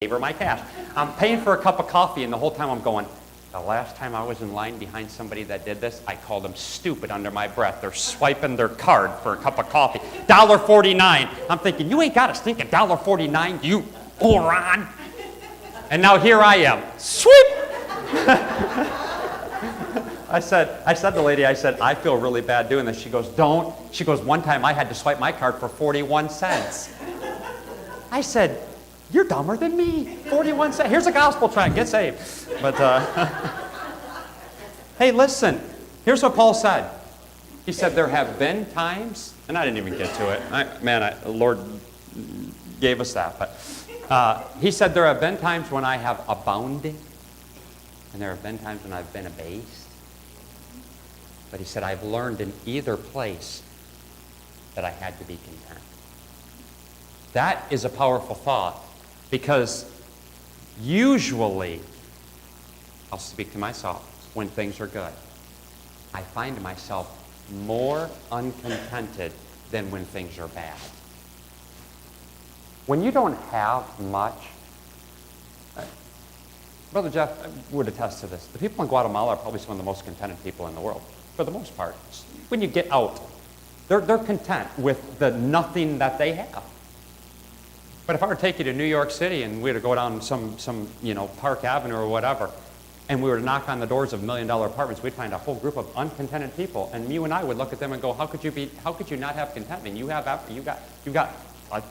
gave her my cash. I'm paying for a cup of coffee, and the whole time I'm going, the last time I was in line behind somebody that did this, I called them stupid under my breath. They're swiping their card for a cup of coffee. $1.49. I'm thinking, you ain't got a stinking $1.49, you moron. And now here I am. Sweep! I said to the lady, I feel really bad doing this. She goes, don't. She goes, one time I had to swipe my card for 41 cents. I said, you're dumber than me. 41 cents. Here's a gospel tract. Get saved. But, hey, listen. Here's what Paul said. He said, there have been times, and I didn't even get to it. The Lord gave us that. But he said, there have been times when I have abounded, and there have been times when I've been abased. But he said, I've learned in either place that I had to be content. That is a powerful thought, because usually, I'll speak to myself, when things are good, I find myself more uncontented than when things are bad. When you don't have much, Brother Jeff would attest to this. The people in Guatemala are probably some of the most contented people in the world, for the most part. When you get out, they're content with the nothing that they have. But if I were to take you to New York City and we were to go down some Park Avenue or whatever, and we were to knock on the doors of $1 million apartments, we'd find a whole group of uncontented people, and you and I would look at them and go, how could you not have contentment? You got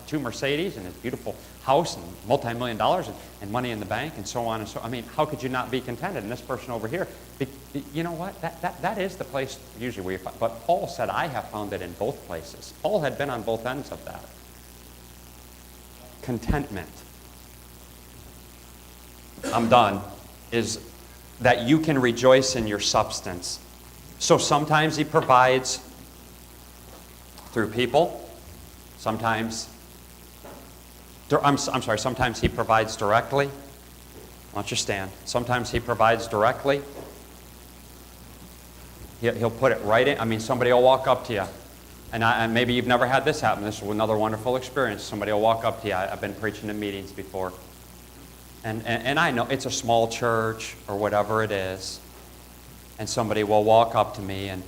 2 Mercedes and a beautiful house and multi-million dollars and money in the bank and so on and so. I mean, how could you not be contented? And this person over here, you know what? That is the place usually where you find. But Paul said, I have found it in both places. Paul had been on both ends of that. Contentment, I'm done, is that you can rejoice in your substance. So sometimes he provides through people. Sometimes he provides directly. Why don't you stand? Sometimes he provides directly. He'll put it right in. I mean, somebody will walk up to you. And maybe you've never had this happen. This is another wonderful experience. Somebody will walk up to you. I've been preaching in meetings before. And I know it's a small church or whatever it is. And somebody will walk up to me and,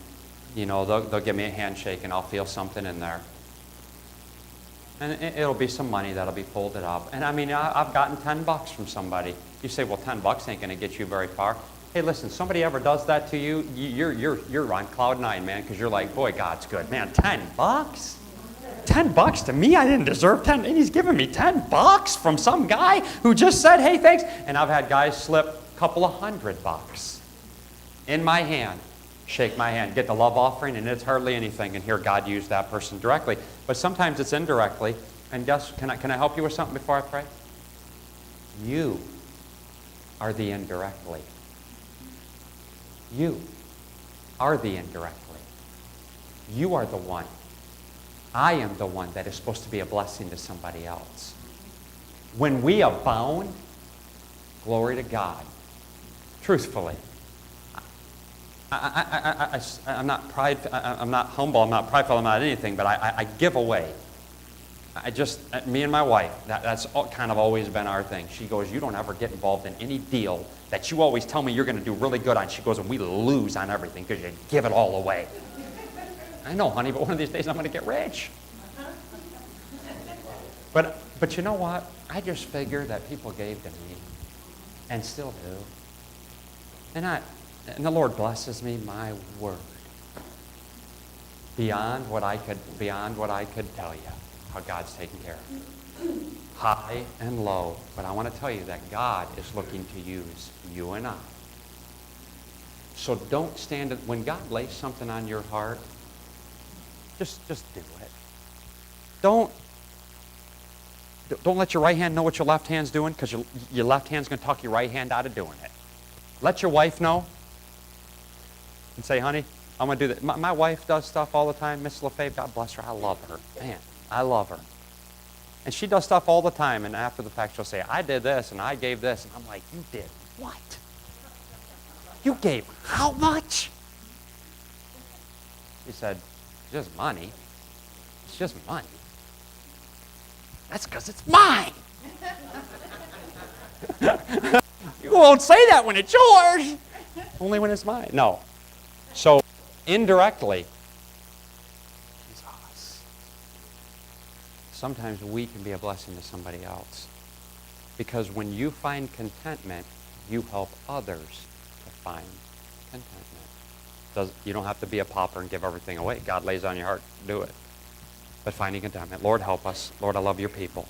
they'll give me a handshake and I'll feel something in there. And it'll be some money that'll be folded up. And I mean, I've gotten $10 from somebody. You say, well, $10 ain't going to get you very far. Hey, listen, somebody ever does that to you, you're on cloud 9, man, because you're like, boy, God's good. Man, $10? $10 to me? I didn't deserve 10. And he's giving me $10 from some guy who just said, hey, thanks. And I've had guys slip a couple of $100 in my hand, shake my hand, get the love offering, and it's hardly anything. And hear God use that person directly. But sometimes it's indirectly. And can I help you with something before I pray? You are the indirectly. You are the indirectly. You are the one. I am the one that is supposed to be a blessing to somebody else. When we abound, glory to God. Truthfully, I'm not prideful. I'm not humble. I'm not prideful. I'm not anything. But I give away. Me and my wife, that's kind of always been our thing. She goes, you don't ever get involved in any deal that you always tell me you're going to do really good on. She goes, and we lose on everything because you give it all away. I know, honey, but one of these days I'm going to get rich. But you know what? I just figure that people gave to me and still do. And the Lord blesses me, my word. Beyond what I could tell you. How God's taken care of. High and low. But I want to tell you that God is looking to use you and I. So don't stand when God lays something on your heart, just do it. Don't let your right hand know what your left hand's doing, because your left hand's going to talk your right hand out of doing it. Let your wife know and say, honey, I'm going to do that. My wife does stuff all the time. Miss LaFave, God bless her. I love her. Man. I love her. And she does stuff all the time, and after the fact she'll say, I did this, and I gave this. And I'm like, you did what? You gave how much? She said, just money. It's just money. That's because it's mine. won't say that when it's yours. Only when it's mine. No. So, indirectly, Jesus. Sometimes we can be a blessing to somebody else. Because when you find contentment, you help others to find contentment. You don't have to be a pauper and give everything away. God lays on your heart to do it. But finding contentment. Lord, help us. Lord, I love your people.